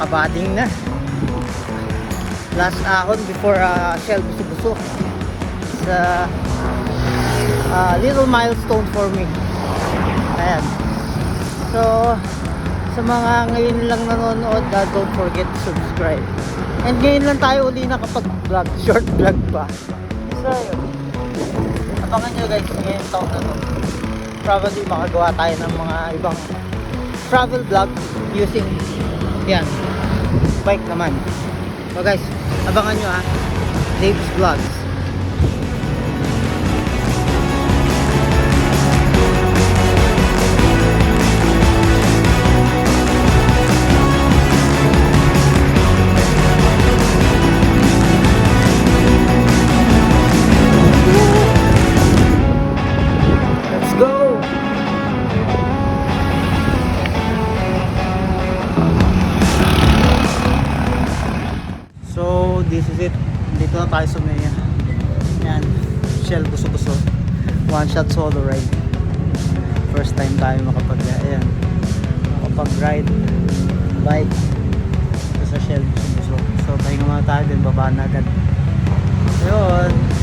nakabading na. Last ahon before Shell Buso-Buso. It's a little milestone for me. Ayan. So, sa mga ngayon lang nanonood, don't forget to subscribe. And ngayon lang tayo uli nakapag-vlog, short vlog pa. So, yun. Abangan nyo guys, ngayong taon na to. Probably makagawa tayo ng mga ibang travel vlog using yan, bike naman. So guys, abangan nyo Dave's Vlogs. Let's go! So, this is it. Dito na tayo sa may yan, Shell Buso-Buso. One shot solo ride. First time tayo makapag-ride bike sa Shell Buso-Buso. So, tayo muna tayo din, babaan na agad. Ayun.